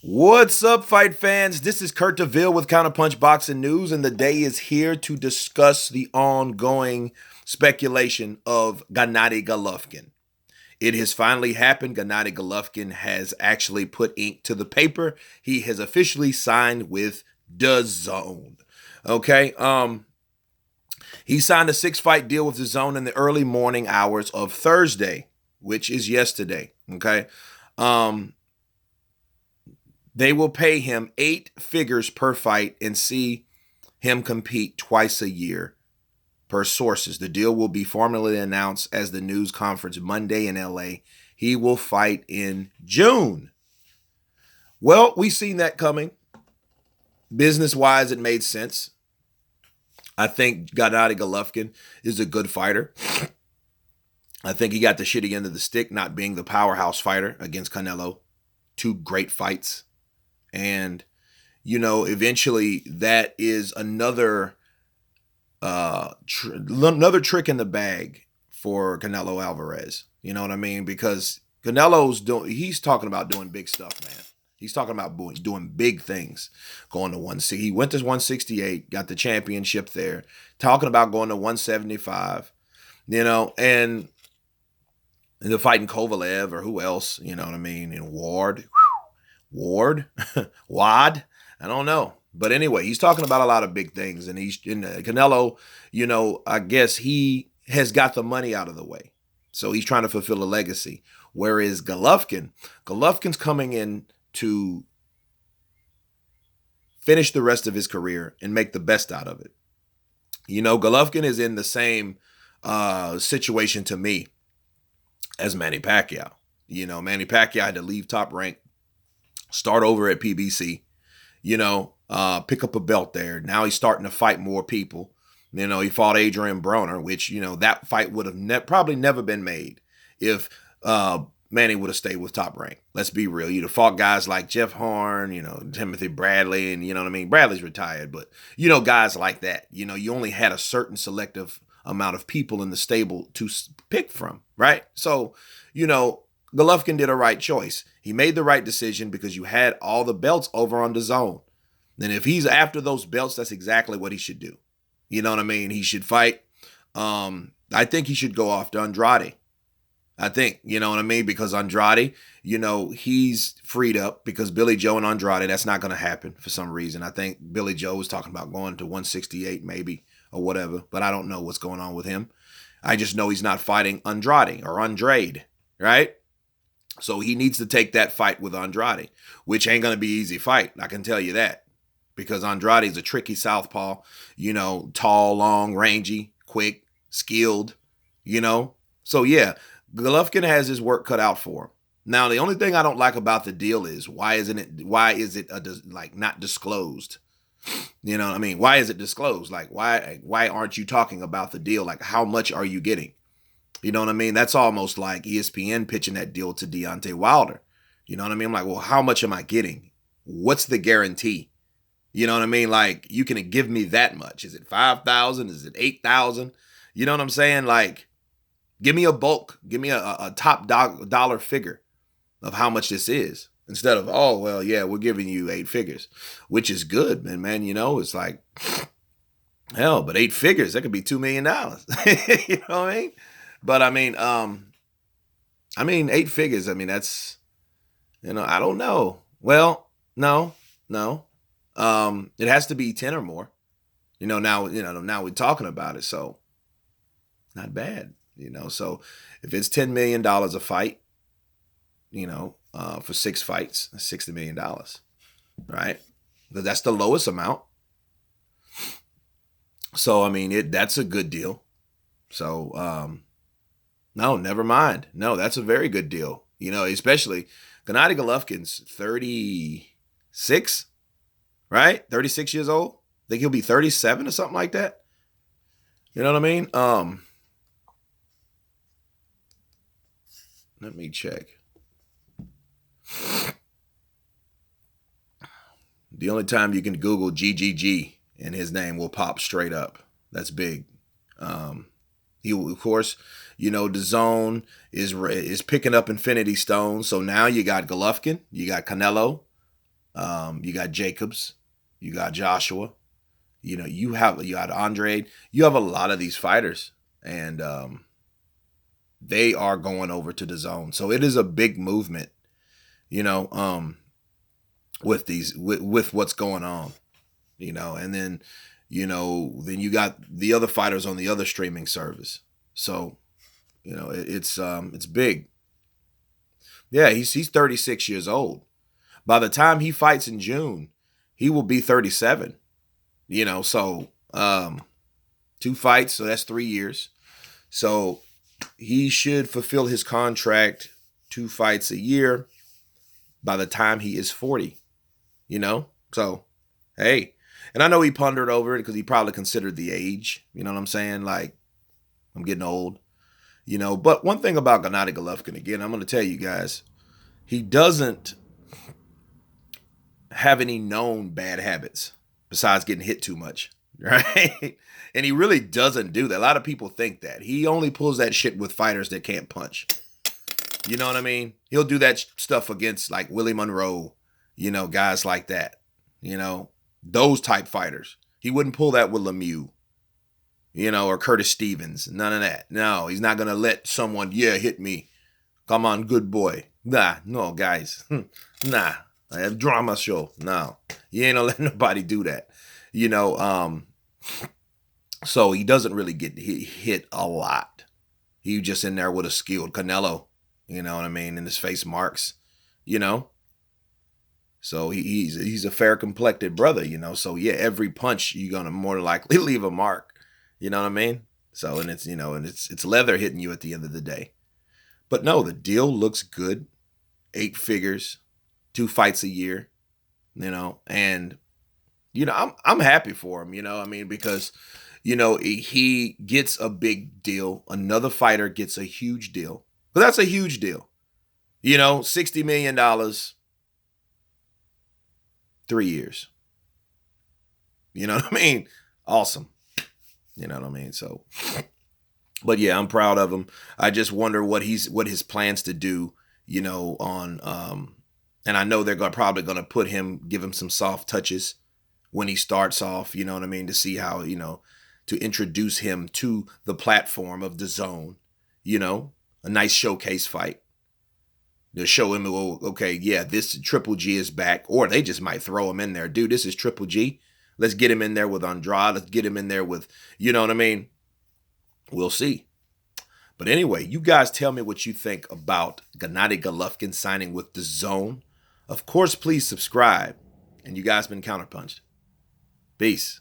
What's up, fight fans? This is Kurt DeVille with Counterpunch Boxing News, and the day is here to discuss the ongoing speculation of Gennady Golovkin. It has finally happened. Gennady Golovkin has actually put ink to the paper. He has officially signed with Dazn. Okay, he signed a 6-fight deal with Dazn in the early morning hours of Thursday, which is yesterday. Okay, they will pay him 8 figures per fight and see him compete twice a year, per sources. The deal will be formally announced as the news conference Monday in LA. He will fight in June. Well, we seen that coming. Business-wise, it made sense. I think Gennady Golovkin is a good fighter. I think he got the shitty end of the stick, not being the powerhouse fighter against Canelo. 2 great fights. And, eventually that is another another trick in the bag for Canelo Alvarez. You know what I mean? Because he's talking about doing big stuff, man. He's talking about doing big things. Going to 160. He went to 168, got the championship there. Talking about going to 175, and the fighting Kovalev or who else, you know what I mean? And Ward, Wad, I don't know. But anyway, he's talking about a lot of big things. And Canelo, I guess he has got the money out of the way. So he's trying to fulfill a legacy. Whereas Golovkin's coming in to finish the rest of his career and make the best out of it. Golovkin is in the same situation to me as Manny Pacquiao. Manny Pacquiao had to leave Top Rank, start over at PBC, pick up a belt there. Now he's starting to fight more people. He fought Adrian Broner, which, that fight would have probably never been made if Manny would have stayed with Top Rank. Let's be real. You'd have fought guys like Jeff Horn, Timothy Bradley, and you know what I mean? Bradley's retired, but, guys like that. You only had a certain selective amount of people in the stable to pick from, right? So, Golovkin did a right choice. He made the right decision because you had all the belts over on DAZN. And if he's after those belts, that's exactly what he should do. You know what I mean? He should fight. I think he should go after Andrade. I think, you know what I mean? Because Andrade, he's freed up because Billy Joe and Andrade, that's not going to happen for some reason. I think Billy Joe was talking about going to 168 maybe or whatever, but I don't know what's going on with him. I just know he's not fighting Andrade or Andrade, right? So he needs to take that fight with Andrade, which ain't going to be an easy fight. I can tell you that. Because Andrade is a tricky southpaw, tall, long, rangy, quick, skilled, So, yeah, Golovkin has his work cut out for him. Now, the only thing I don't like about the deal is why is it not disclosed? You know what I mean? Why is it disclosed? Like, why aren't you talking about the deal? Like, how much are you getting? You know what I mean? That's almost like ESPN pitching that deal to Deontay Wilder. You know what I mean? I'm like, well, how much am I getting? What's the guarantee? You know what I mean? Like, you can give me that much. Is it 5,000? Is it 8,000? You know what I'm saying? Like, give me a bulk. Give me a top dollar figure of how much this is. Instead of, oh, well, yeah, we're giving you 8 figures, which is good, man. It's like, hell, but 8 figures, that could be $2 million. You know what I mean? But I mean, 8 figures. I mean, that's, I don't know. Well, no. It has to be 10 or more. Now we're talking about it, so not bad. So if it's $10 million a fight, for 6 fights, that's $60 million, right? But that's the lowest amount. So I mean, that's a good deal. So no, never mind. No, that's a very good deal. Especially Gennady Golovkin's 36. Right? 36 years old. I think he'll be 37 or something like that. You know what I mean? Let me check. The only time you can Google GGG and his name will pop straight up. That's big. He will, of course, Dazn is picking up Infinity Stones. So now you got Golovkin, you got Canelo, You got Jacobs, you got Joshua. You got Andre. You have a lot of these fighters, and they are going over to the zone. So it is a big movement, you know, with these with what's going on, and then then you got the other fighters on the other streaming service. So it's big. Yeah, he's 36 years old. By the time he fights in June, he will be 37. So 2 fights, so that's 3 years. So he should fulfill his contract, 2 fights a year, by the time he is 40. So hey, and I know he pondered over it because he probably considered the age. You know what I'm saying? Like, I'm getting old. But one thing about Gennady Golovkin, again, I'm going to tell you guys, he doesn't have any known bad habits besides getting hit too much, right? And he really doesn't do that. A lot of people think that. He only pulls that shit with fighters that can't punch. You know what I mean? He'll do that stuff against like Willie Monroe, guys like that. Those type fighters. He wouldn't pull that with Lemieux, or Curtis Stevens. None of that. No, he's not going to let someone, hit me. Come on, good boy. Nah, no, guys. Nah. I have drama show. No. You ain't gonna let nobody do that. So he doesn't really get hit a lot. He just in there with a skilled Canelo, you know what I mean, in his face marks, So he's a fair complected brother, So yeah, every punch you're gonna more likely leave a mark. You know what I mean? So and it's leather hitting you at the end of the day. But no, the deal looks good. 8 figures, 2 fights a year, and I'm happy for him, because he gets a big deal. Another fighter gets a huge deal. But that's a huge deal. $60 million, 3 years. You know what I mean? Awesome. You know what I mean? So, but yeah, I'm proud of him. I just wonder what his plans to do, on and I know they're probably gonna give him some soft touches when he starts off, you know what I mean, to see how, to introduce him to the platform of Dazn, a nice showcase fight. To show him, well, okay, yeah, this Triple G is back, or they just might throw him in there. Dude, this is Triple G. Let's get him in there with Andrade. Let's get him in there with, you know what I mean? We'll see. But anyway, you guys tell me what you think about Gennady Golovkin signing with Dazn. Of course, please subscribe. And you guys been counterpunched. Peace.